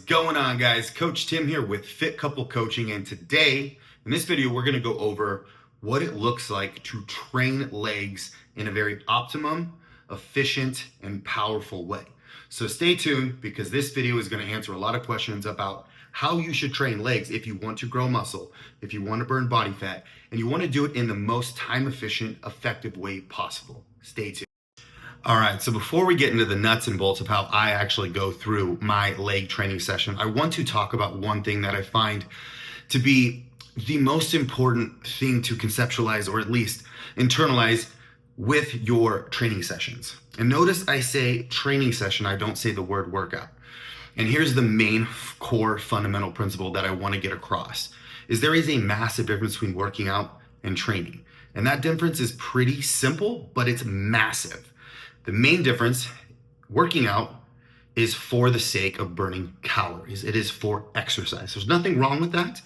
going on, guys? Coach Tim here with Fit Couple Coaching, and today in this video we're going to go over what it looks like to train legs in a very optimum, efficient, and powerful way. So stay tuned because this video is going to answer a lot of questions about how you should train legs if you want to grow muscle, if you want to burn body fat, and you want to do it in the most time efficient, effective way possible. Stay tuned. All right, so before we get into the nuts and bolts of how I actually go through my leg training session, I want to talk about one thing that I find to be the most important thing to conceptualize, or at least internalize, with your training sessions. And notice I say training session, I don't say the word workout. And here's the main core fundamental principle that I want to get across, is there is a massive difference between working out and training. And that difference is pretty simple, but it's massive. The main difference, working out is for the sake of burning calories. It is for exercise. There's nothing wrong with that,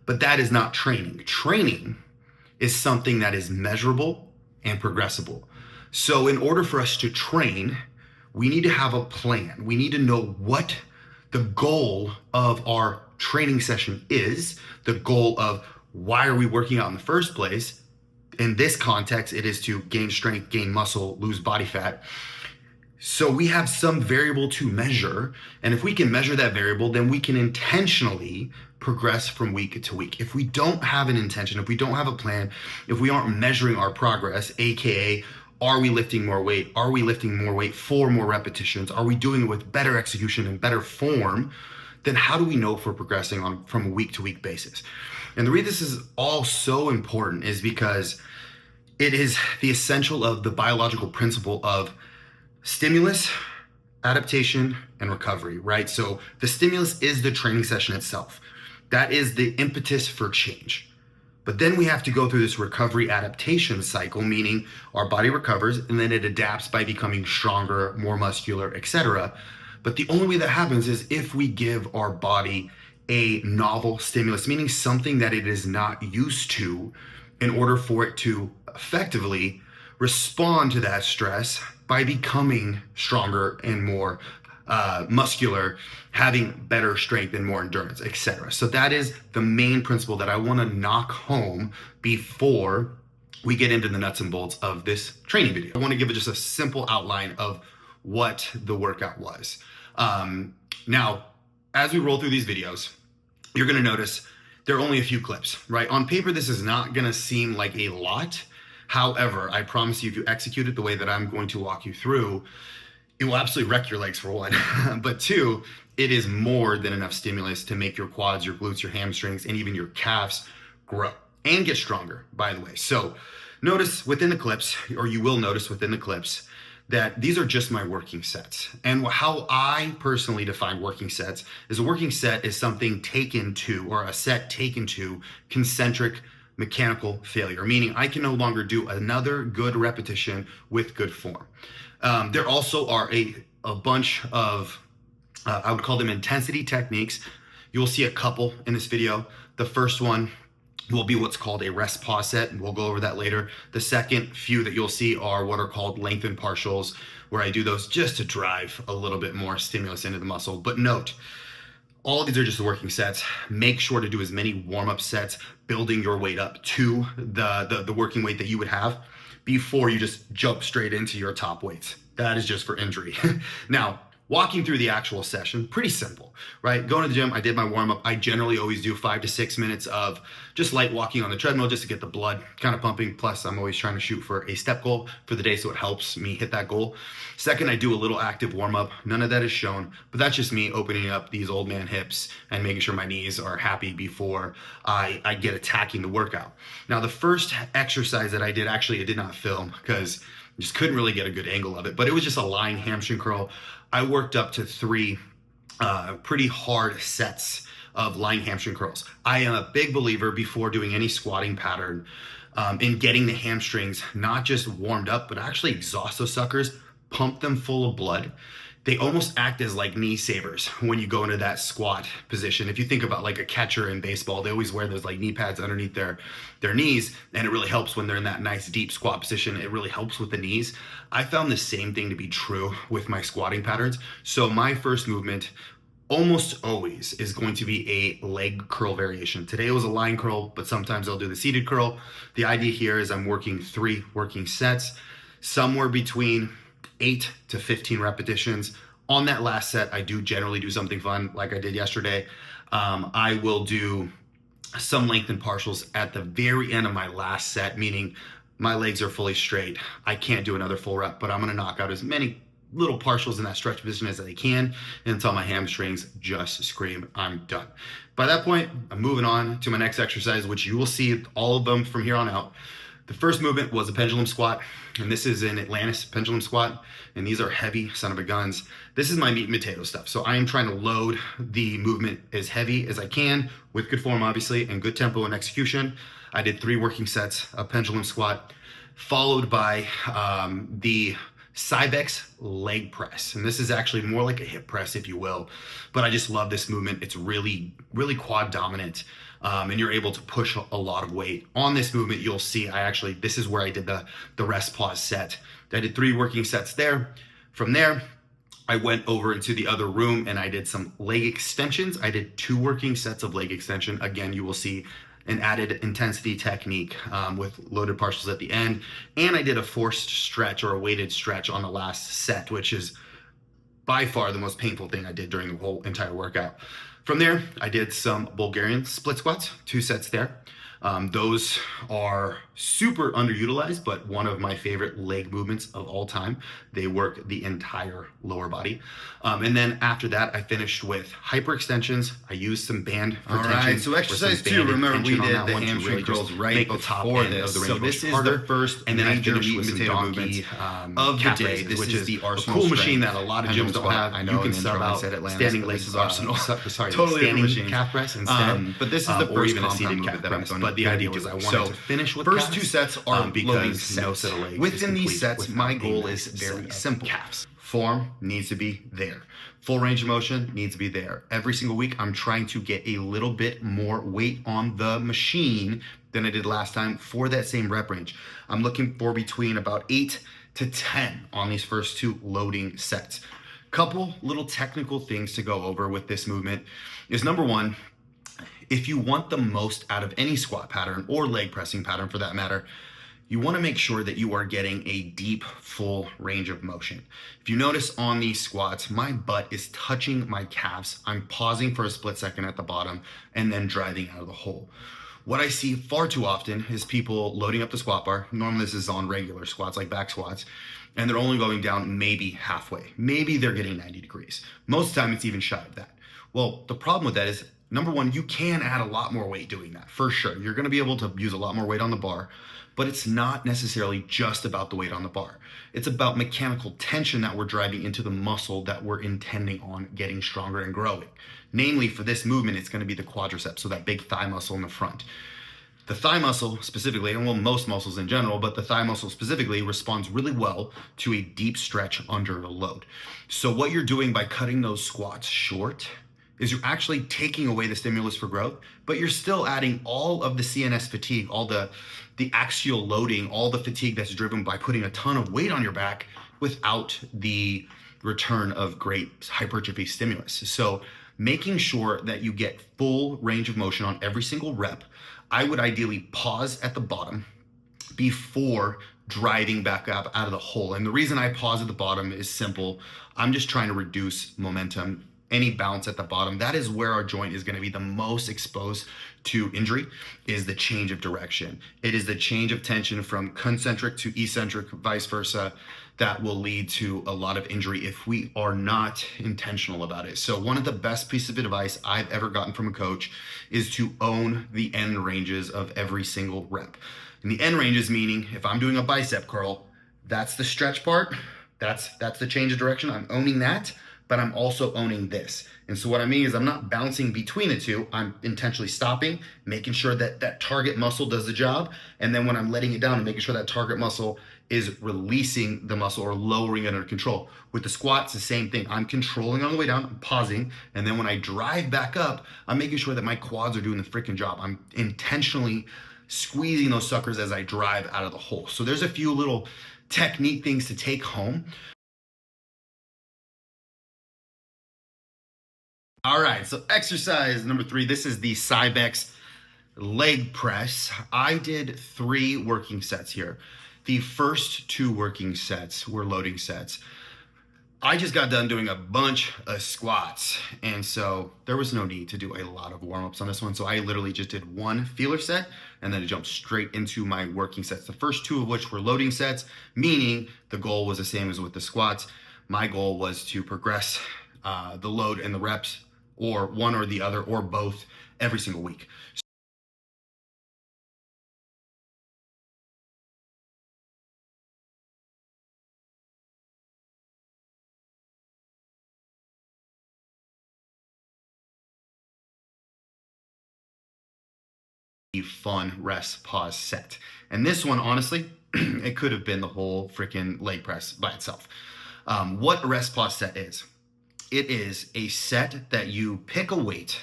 but that is not training. Training is something that is measurable and progressible. So in order for us to train, we need to have a plan. We need to know what the goal of our training session is, the goal of why are we working out in the first place. In this context, it is to gain strength, gain muscle, lose body fat. So we have some variable to measure. And if we can measure that variable, then we can intentionally progress from week to week. If we don't have an intention, if we don't have a plan, if we aren't measuring our progress, AKA, are we lifting more weight? Are we lifting more weight for more repetitions? Are we doing it with better execution and better form? Then how do we know if we're progressing from a week to week basis? And the reason this is all so important is because it is the essential of the biological principle of stimulus, adaptation, and recovery, right? So the stimulus is the training session itself. That is the impetus for change. But then we have to go through this recovery adaptation cycle, meaning our body recovers and then it adapts by becoming stronger, more muscular, etc. But the only way that happens is if we give our body a novel stimulus, meaning something that it is not used to, in order for it to effectively respond to that stress by becoming stronger and more muscular, having better strength and more endurance, etc. So that is the main principle that I want to knock home before we get into the nuts and bolts of this training video. I want to give it just a simple outline of what the workout was. Now, as we roll through these videos, you're going to notice there are only a few clips, right? On paper, this is not going to seem like a lot. However, I promise you, if you execute it the way that I'm going to walk you through, it will absolutely wreck your legs, for one. But two, it is more than enough stimulus to make your quads, your glutes, your hamstrings, and even your calves grow and get stronger, by the way. So notice within the clips, or you will notice within the clips, that these are just my working sets. And how I personally define working sets is a working set is something taken to, or a set taken to, concentric mechanical failure, meaning I can no longer do another good repetition with good form. There also are a bunch of, I would call them intensity techniques. You'll see a couple in this video. The first one will be what's called a rest pause set, and we'll go over that later. The second few that you'll see are what are called lengthened partials, where I do those just to drive a little bit more stimulus into the muscle. But note, all of these are just the working sets. Make sure to do as many warm-up sets, building your weight up to the working weight that you would have before you just jump straight into your top weights. That is just for injury. Now, walking through the actual session, pretty simple, right? Going to the gym, I did my warm-up. I generally always do 5 to 6 minutes of just light walking on the treadmill just to get the blood kind of pumping. Plus, I'm always trying to shoot for a step goal for the day, so it helps me hit that goal. Second, I do a little active warm-up. None of that is shown, but that's just me opening up these old man hips and making sure my knees are happy before I get attacking the workout. Now, the first exercise that I did, actually, I did not film because I just couldn't really get a good angle of it, but it was just a lying hamstring curl. I worked up to 3 pretty hard sets of lying hamstring curls. I am a big believer before doing any squatting pattern in getting the hamstrings not just warmed up, but actually exhaust those suckers, pump them full of blood. They almost act as like knee savers when you go into that squat position. If you think about like a catcher in baseball, they always wear those like knee pads underneath their knees, and it really helps when they're in that nice deep squat position. It really helps with the knees. I found the same thing to be true with my squatting patterns. So my first movement almost always is going to be a leg curl variation. Today it was a line curl, but sometimes I'll do the seated curl. The idea here is I'm working 3 working sets, somewhere between 8 to 15 repetitions. On that last set, I do generally do something fun like I did yesterday. I will do some lengthened partials at the very end of my last set, meaning my legs are fully straight. I can't do another full rep, but I'm gonna knock out as many little partials in that stretch position as I can until my hamstrings just scream, I'm done. By that point, I'm moving on to my next exercise, which you will see all of them from here on out. The first movement was a pendulum squat, and this is an Atlantis pendulum squat, and these are heavy son of a guns. This is my meat and potato stuff, so I am trying to load the movement as heavy as I can with good form, obviously, and good tempo and execution. I did 3 working sets of pendulum squat, followed by the Cybex leg press. And this is actually more like a hip press, if you will. But I just love this movement. It's really, really quad dominant. And you're able to push a lot of weight. On this movement, you'll see this is where I did the rest pause set. I did 3 working sets there. From there, I went over into the other room and I did some leg extensions. I did 2 working sets of leg extension. Again, you will see an added intensity technique with loaded partials at the end. And I did a forced stretch or a weighted stretch on the last set, which is by far the most painful thing I did during the whole entire workout. From there, I did some Bulgarian split squats, 2 sets there. Those are super underutilized, but one of my favorite leg movements of all time. They work the entire lower body. And then after that, I finished with hyperextensions. I used some band for tension. All right, so exercise 2, remember we did the hamstring curls right before this. So this is the first and then I major finished meat with and some potato donkey movement of the day. This which is the a Arsenal cool machine that a lot of gyms don't have. I know, You can sub out standing leg, this is Arsenal. Sorry, Totally standing machine. calf press instead. But this is the or first even a compound seated movement calf that I'm press. going But the to idea do was I with. wanted to finish with first calves, 2 sets are loading because sets. no set of legs Within is these complete sets, my without a goal nice is set very of simple. calves. Form needs to be there. Full range of motion needs to be there. Every single week, I'm trying to get a little bit more weight on the machine than I did last time for that same rep range. I'm looking for between about 8 to 10 on these first 2 loading sets. Couple little technical things to go over with this movement is, number 1, if you want the most out of any squat pattern or leg pressing pattern for that matter, you want to make sure that you are getting a deep, full range of motion. If you notice on these squats, my butt is touching my calves. I'm pausing for a split second at the bottom and then driving out of the hole. What I see far too often is people loading up the squat bar. Normally this is on regular squats like back squats, and they're only going down maybe halfway. Maybe they're getting 90 degrees. Most of the time it's even shy of that. Well, the problem with that is, number 1, you can add a lot more weight doing that, for sure. You're gonna be able to use a lot more weight on the bar, but it's not necessarily just about the weight on the bar. It's about mechanical tension that we're driving into the muscle that we're intending on getting stronger and growing. Namely, for this movement, it's gonna be the quadriceps, so that big thigh muscle in the front. The thigh muscle specifically, and well, most muscles in general, but the thigh muscle specifically responds really well to a deep stretch under a load. So what you're doing by cutting those squats short is you're actually taking away the stimulus for growth, but you're still adding all of the CNS fatigue, all the axial loading, all the fatigue that's driven by putting a ton of weight on your back without the return of great hypertrophy stimulus. So making sure that you get full range of motion on every single rep, I would ideally pause at the bottom before driving back up out of the hole. And the reason I pause at the bottom is simple. I'm just trying to reduce momentum. Any bounce at the bottom, that is where our joint is going to be the most exposed to injury, is the change of direction. It is the change of tension from concentric to eccentric, vice versa, that will lead to a lot of injury if we are not intentional about it. So one of the best pieces of advice I've ever gotten from a coach is to own the end ranges of every single rep. And the end ranges meaning, if I'm doing a bicep curl, that's the stretch part, that's the change of direction, I'm owning that, but I'm also owning this. And so what I mean is I'm not bouncing between the two, I'm intentionally stopping, making sure that that target muscle does the job, and then when I'm letting it down, I'm making sure that target muscle is releasing the muscle or lowering it under control. With the squats, the same thing. I'm controlling on the way down, I'm pausing, and then when I drive back up, I'm making sure that my quads are doing the freaking job. I'm intentionally squeezing those suckers as I drive out of the hole. So there's a few little technique things to take home. All right, so exercise number 3, this is the Cybex leg press. I did 3 working sets here. The first 2 working sets were loading sets. I just got done doing a bunch of squats, and so there was no need to do a lot of warm-ups on this one. So I literally just did 1 feeler set and then I jumped straight into my working sets. The first 2 of which were loading sets, meaning the goal was the same as with the squats. My goal was to progress the load and the reps, or one or the other, or both, every single week. Fun rest pause set. And this one, honestly, it could have been the whole freaking leg press by itself. What a rest pause set is, it is a set that you pick a weight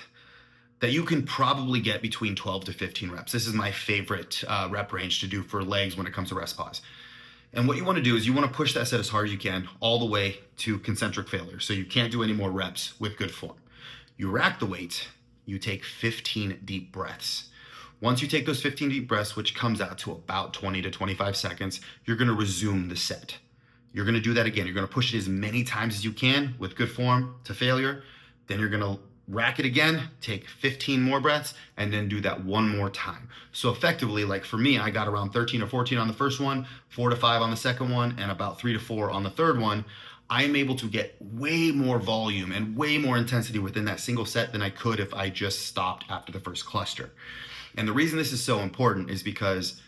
that you can probably get between 12 to 15 reps. This is my favorite rep range to do for legs when it comes to rest pause. And what you want to do is you want to push that set as hard as you can all the way to concentric failure. So you can't do any more reps with good form. You rack the weight, you take 15 deep breaths. Once you take those 15 deep breaths, which comes out to about 20 to 25 seconds, you're going to resume the set. You're going to do that again. You're going to push it as many times as you can with good form to failure. Then you're going to rack it again, take 15 more breaths, and then do that one more time. So effectively, like for me, I got around 13 or 14 on the first one, 4 to 5 on the second one, and about 3 to 4 on the third one. I'm able to get way more volume and way more intensity within that single set than I could if I just stopped after the first cluster. And the reason this is so important is because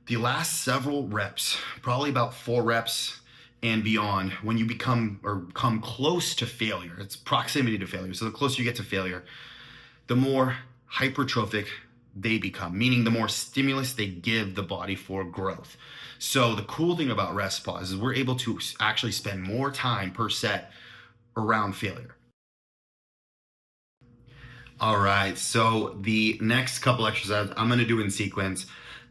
the last several reps, probably about 4 reps and beyond, when you become or come close to failure, it's proximity to failure. So the closer you get to failure, the more hypertrophic they become, meaning the more stimulus they give the body for growth. So the cool thing about rest pause is we're able to actually spend more time per set around failure. All right, so the next couple exercises I'm gonna do in sequence.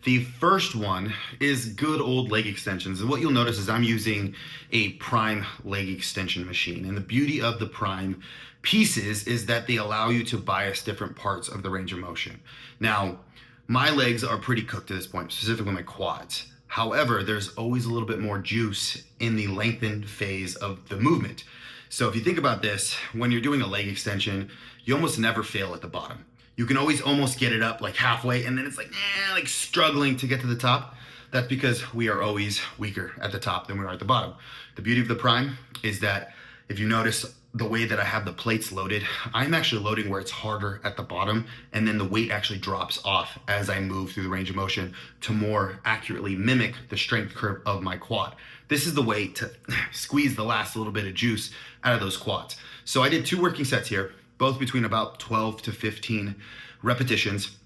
The first one is good old leg extensions. And what you'll notice is I'm using a Prime leg extension machine. And the beauty of the Prime pieces is that they allow you to bias different parts of the range of motion. Now, my legs are pretty cooked at this point, specifically my quads. However, there's always a little bit more juice in the lengthened phase of the movement. So if you think about this, when you're doing a leg extension, you almost never fail at the bottom. You can always almost get it up like halfway, and then it's like struggling to get to the top. That's because we are always weaker at the top than we are at the bottom. The beauty of the Prime is that if you notice the way that I have the plates loaded, I'm actually loading where it's harder at the bottom, and then the weight actually drops off as I move through the range of motion to more accurately mimic the strength curve of my quad. This is the way to squeeze the last little bit of juice out of those quads. So I did 2 working sets here, both between about 12 to 15 repetitions.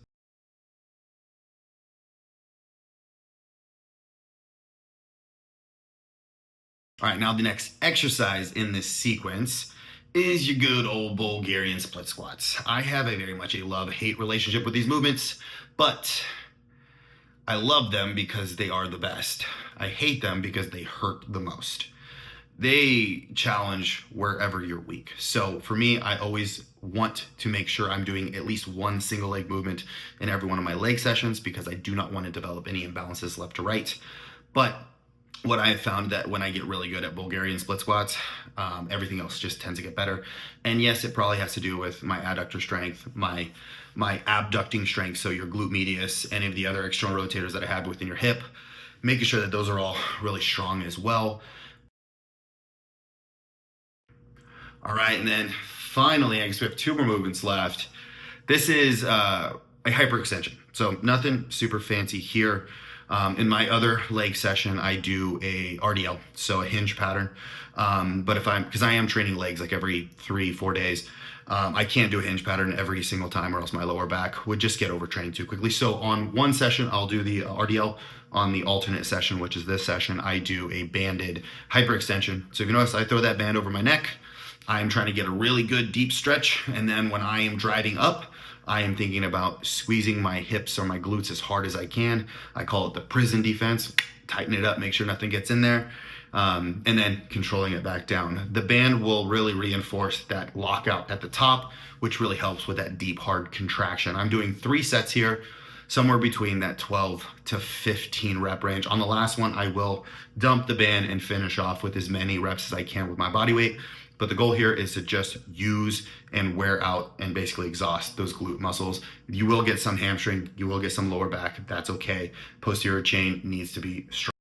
All right, now the next exercise in this sequence is your good old Bulgarian split squats. I have a very much a love-hate relationship with these movements, but I love them because they are the best. I hate them because they hurt the most. They challenge wherever you're weak. So for me, I always want to make sure I'm doing at least one single leg movement in every one of my leg sessions because I do not want to develop any imbalances left to right. But what I have found that when I get really good at Bulgarian split squats, everything else just tends to get better. And yes, it probably has to do with my adductor strength, my abducting strength, so your glute medius, any of the other external rotators that I have within your hip, making sure that those are all really strong as well. All right, and then finally, I guess we have 2 more movements left. This is a hyperextension, so nothing super fancy here. In my other leg session, I do a RDL, so a hinge pattern. But because I am training legs like every 3-4 days, I can't do a hinge pattern every single time or else my lower back would just get overtrained too quickly. So on one session, I'll do the RDL. On the alternate session, which is this session, I do a banded hyperextension. So if you notice, I throw that band over my neck. I am trying to get a really good deep stretch. And then when I am driving up, I am thinking about squeezing my hips or my glutes as hard as I can. I call it the prison defense. Tighten it up, make sure nothing gets in there. and then controlling it back down. The band will really reinforce that lockout at the top, which really helps with that deep, hard contraction. I'm doing 3 sets here, somewhere between that 12 to 15 rep range. On the last one, I will dump the band and finish off with as many reps as I can with my body weight. But the goal here is to just use and wear out and basically exhaust those glute muscles. You will get some hamstring, you will get some lower back. That's okay. Posterior chain needs to be strong.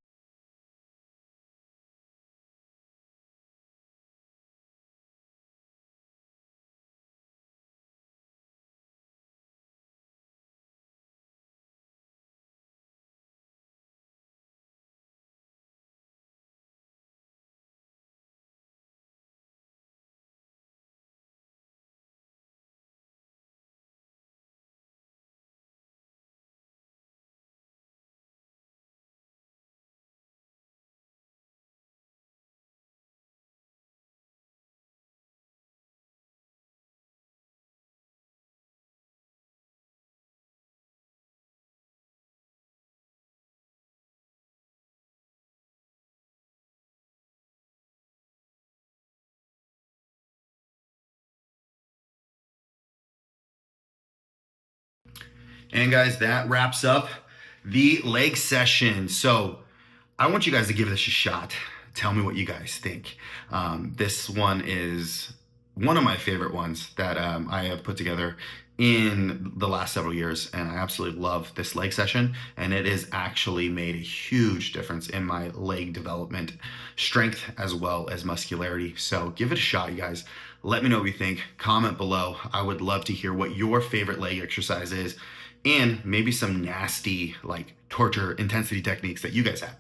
And guys, that wraps up the leg session. So I want you guys to give this a shot. Tell me what you guys think. This one is one of my favorite ones that I have put together in the last several years, and I absolutely love this leg session, and it has actually made a huge difference in my leg development, strength as well as muscularity. So give it a shot, you guys. Let me know what you think. Comment below. I would love to hear what your favorite leg exercise is, and maybe some nasty like torture intensity techniques that you guys have.